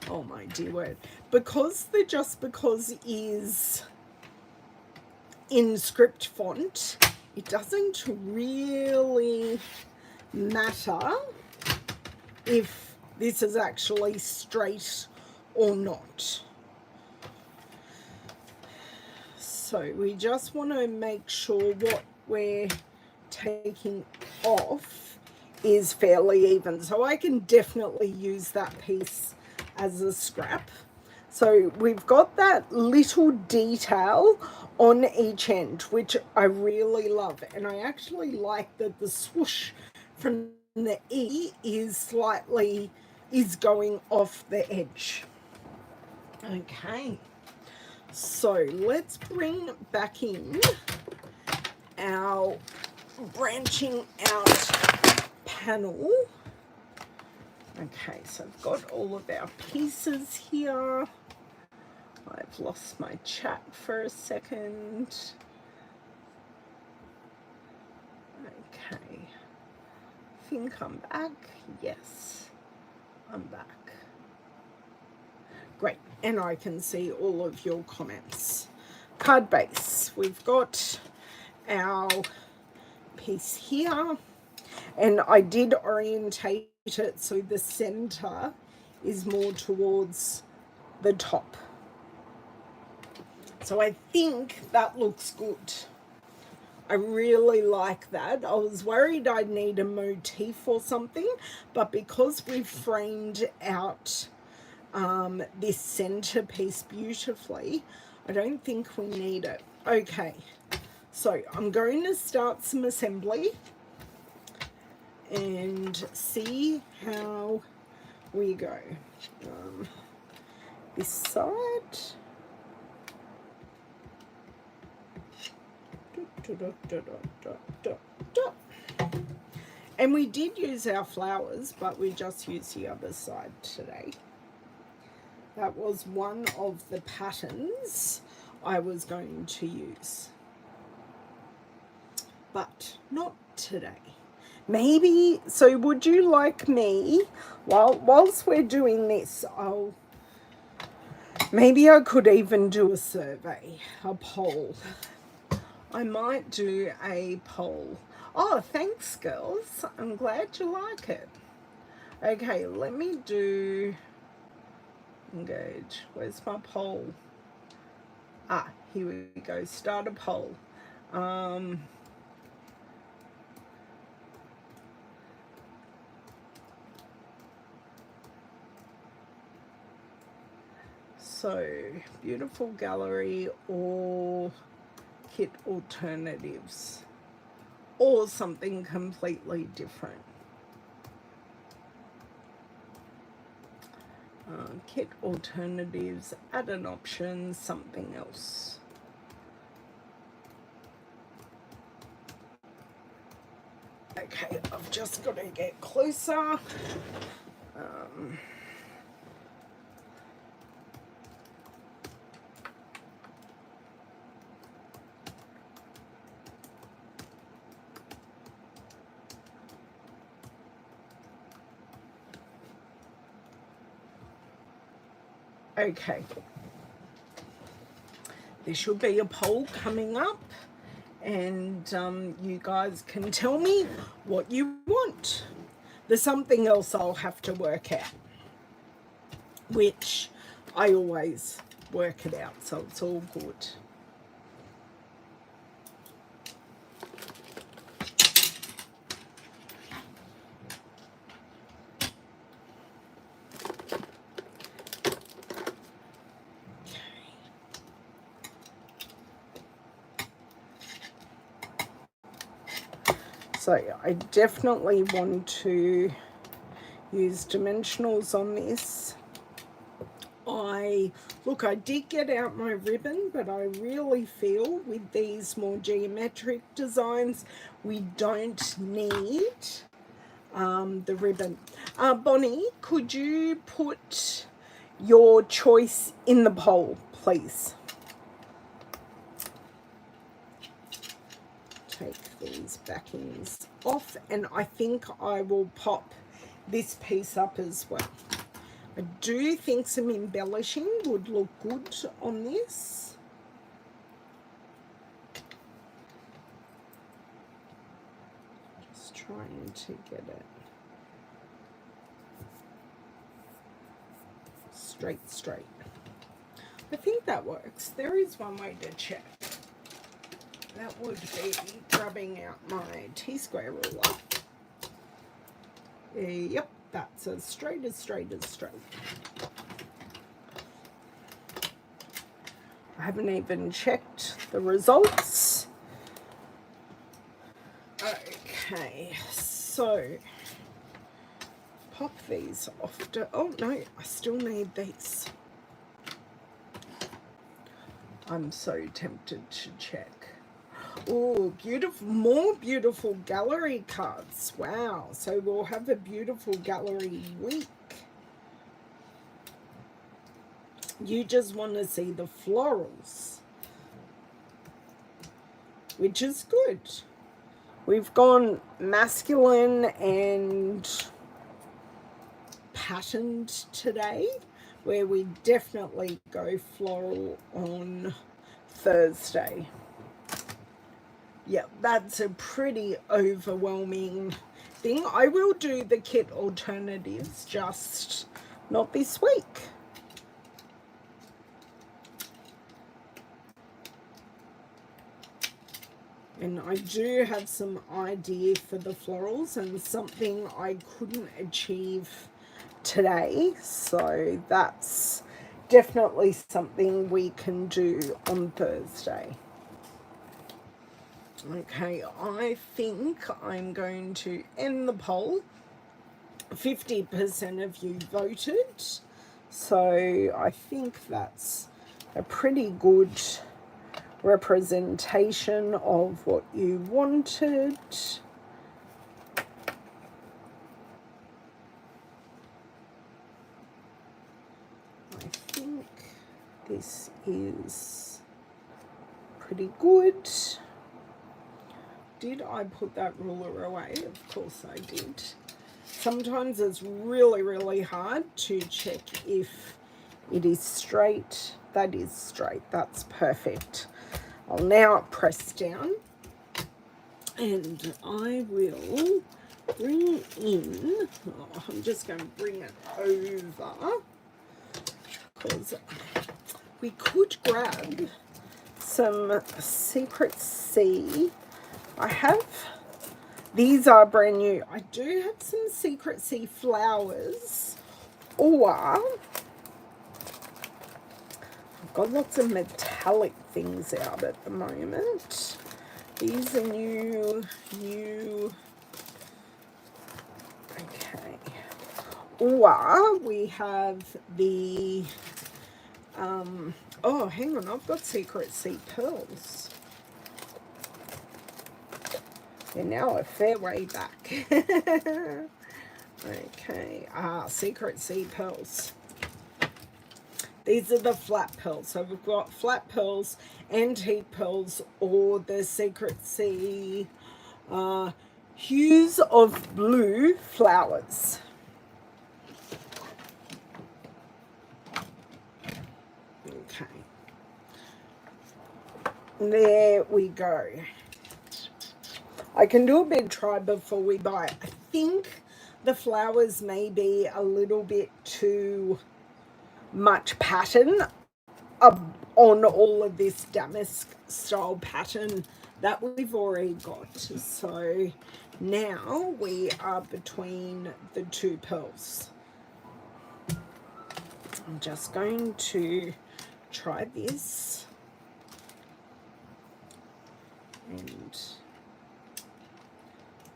oh my dear word, because the just because is in script font, it doesn't really matter if this is actually straight or not. So we just want to make sure what we're taking off is fairly even. So I can definitely use that piece as a scrap. So we've got that little detail on each end, which I really love. And I actually like that the swoosh from the E is going off the edge. Okay. So let's bring back in our branching out panel. Okay, so I've got all of our pieces here. I've lost my chat for a second. Okay, I think I'm back. Yes, I'm back. Great, and I can see all of your comments. Card base, we've got our piece here, and I did orientate it so the center is more towards the top. So I think that looks good. I really like that. I was worried I'd need a motif or something, but because we've framed out this centerpiece beautifully, I don't think we need it. Okay, so I'm going to start some assembly and see how we go. This side. And we did use our flowers, but we just used the other side today. That was one of the patterns I was going to use, but not today. Maybe, so would you like me, whilst we're doing this, maybe I could even do a survey, a poll. I might do a poll. Oh, thanks, girls. I'm glad you like it. Okay, let me do engage. Where's my poll? Ah, here we go. Start a poll. So, beautiful gallery or kit alternatives, or something completely different. Kit alternatives, add an option, something else. Okay, I've just got to get closer. Okay, there should be a poll coming up, and you guys can tell me what you want. There's something else I'll have to work out, which I always work it out, so it's all good. So I definitely want to use dimensionals on this. I did get out my ribbon, but I really feel with these more geometric designs, we don't need the ribbon. Bonnie, could you put your choice in the poll, please? Take these backings off, and I think I will pop this piece up as well. I do think some embellishing would look good on this. Just trying to get it straight. I think that works. There is one way to check. That would be grabbing out my T-square ruler. Yep, that's as straight as straight as straight. I haven't even checked the results. Okay, so pop these off to, oh no, I still need these. I'm so tempted to check. Oh, beautiful, more beautiful gallery cards. Wow, so we'll have a beautiful gallery week. You just want to see the florals, which is good. We've gone masculine and patterned today, where we definitely go floral on Thursday. Yeah, that's a pretty overwhelming thing. I will do the kit alternatives, just not this week. And I do have some idea for the florals and something I couldn't achieve today. So that's definitely something we can do on Thursday. Okay, I think I'm going to end the poll. 50% of you voted. So I think that's a pretty good representation of what you wanted. I think this is pretty good. Did I put that ruler away? Of course I did. Sometimes it's really, really hard to check if it is straight. That is straight. That's perfect. I'll now press down and I will bring in, oh, I'm just going to bring it over because we could grab some Secret Sea. I have, these are brand new. I do have some Secret Sea flowers, or I've got lots of metallic things out at the moment. These are new, okay. Or we have the, oh, hang on, I've got Secret Sea pearls. They're now a fair way back. Okay, Secret Sea pearls. These are the flat pearls. So we've got flat pearls, antique pearls, or the Secret Sea hues of blue flowers. Okay. There we go. I can do a big try before we buy it. I think the flowers may be a little bit too much pattern on all of this damask style pattern that we've already got. So now we are between the two pearls. I'm just going to try this and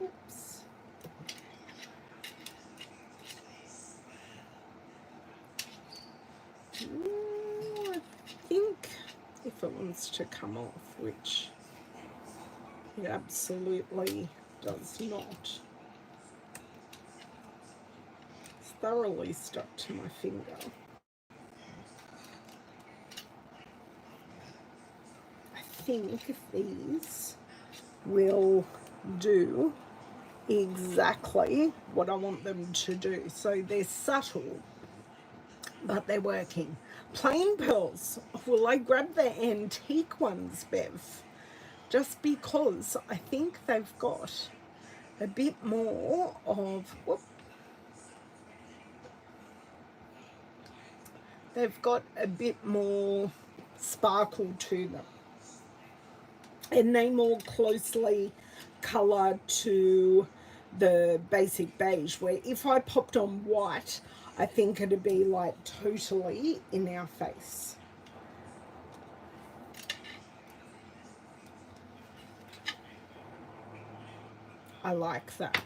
oops. I think if it wants to come off, which it absolutely does not. It's thoroughly stuck to my finger. I think these will do exactly what I want them to do. So they're subtle, but they're working. Plain pearls. Well, I grabbed the antique ones, Bev, just because I think they've got a bit more of, whoop, they've got a bit more sparkle to them. And they more closely colour to the basic beige, where if I popped on white, I think it'd be like totally in our face. I like that.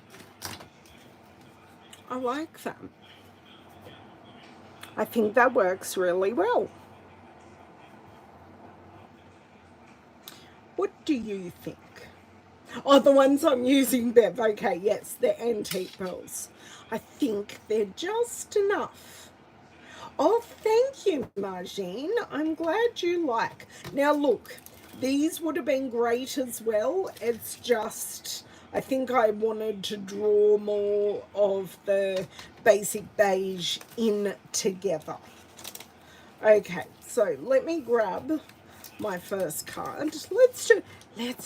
I like that. I think that works really well. What do you think? Oh, the ones I'm using, Bev. Okay, yes, they're antique pearls. I think they're just enough. Oh, thank you, Margine. I'm glad you like. Now, look, these would have been great as well. It's just, I think I wanted to draw more of the basic beige in together. Okay, so let me grab my first card. Let's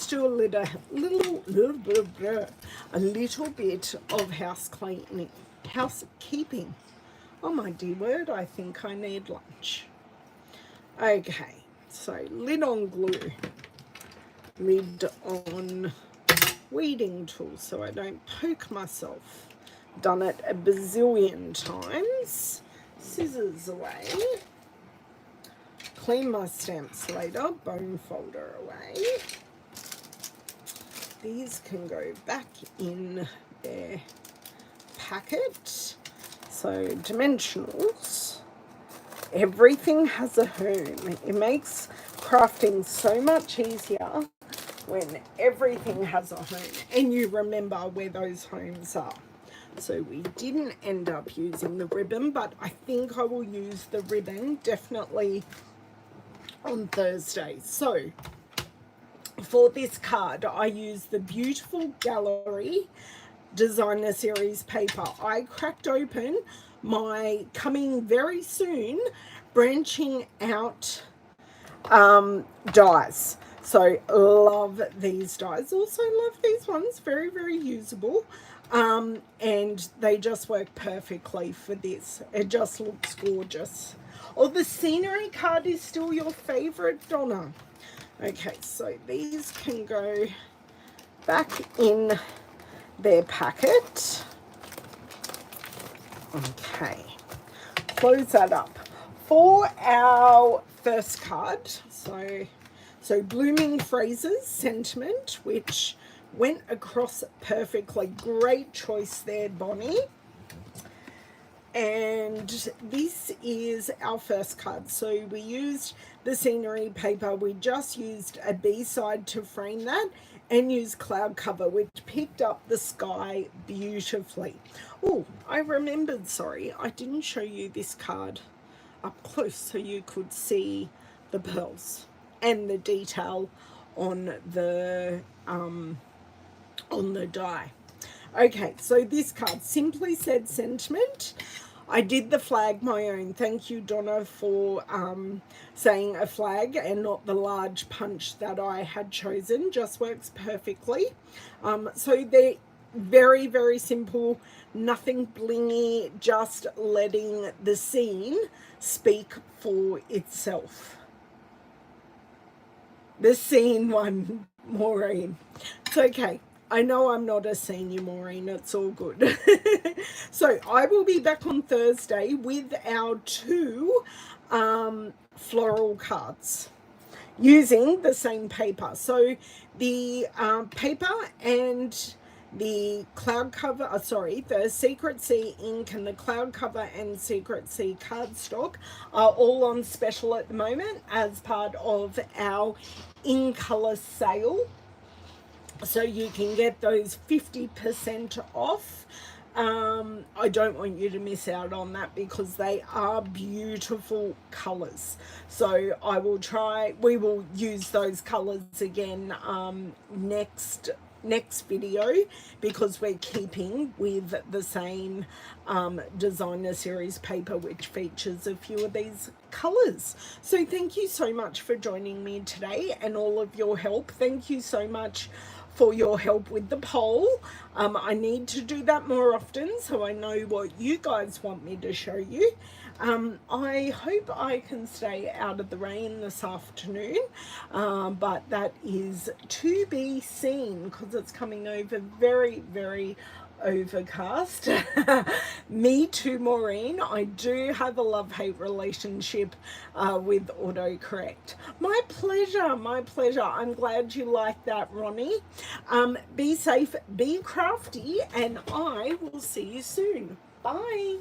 do a little bit of house cleaning, housekeeping. Oh my dear word, I think I need lunch. Okay, so lid on glue, lid on weeding tool so I don't poke myself. Done it a bazillion times. Scissors away. Clean my stamps later, bone folder away. These can go back in their packet. So dimensionals, everything has a home. It makes crafting so much easier when everything has a home and you remember where those homes are. So we didn't end up using the ribbon, but I think I will use the ribbon definitely on Thursday. So for this card, I used the beautiful Gallery Designer Series paper. I cracked open my coming very soon branching out dies. So love these dies. Also love these ones. Very, very usable. And they just work perfectly for this. It just looks gorgeous. Oh, the scenery card is still your favorite, Donna. Okay, so these can go back in their packet. Okay, close that up. For our first card, so Blooming Phrases Sentiment, which went across perfectly. Great choice there, Bonnie. And this is our first card. So we used the scenery paper. We just used a B-side to frame that and used cloud cover, which picked up the sky beautifully. Oh, I remembered, sorry, I didn't show you this card up close so you could see the pearls and the detail on the die. Okay, so this card simply said sentiment. I did the flag my own. Thank you, Donna, for saying a flag and not the large punch that I had chosen. Just works perfectly. So they're very, very simple. Nothing blingy. Just letting the scene speak for itself. The scene one, Maureen. It's okay. I know I'm not a senior, Maureen. It's all good. So I will be back on Thursday with our 2 floral cards using the same paper. So the paper and the cloud cover, the Secret Sea ink and the cloud cover and Secret Sea cardstock are all on special at the moment as part of our in color sale. So you can get those 50% off. I don't want you to miss out on that because they are beautiful colors. So we will use those colors again next video because we're keeping with the same designer series paper which features a few of these colors. So thank you so much for joining me today and all of your help. Thank you so much for your help with the poll. I need to do that more often so I know what you guys want me to show you. I hope I can stay out of the rain this afternoon, but that is to be seen because it's coming over very, very overcast. Me too, Maureen. I do have a love-hate relationship with autocorrect. My pleasure, my pleasure. I'm glad you like that, Ronnie. Be safe, be crafty, and I will see you soon. Bye.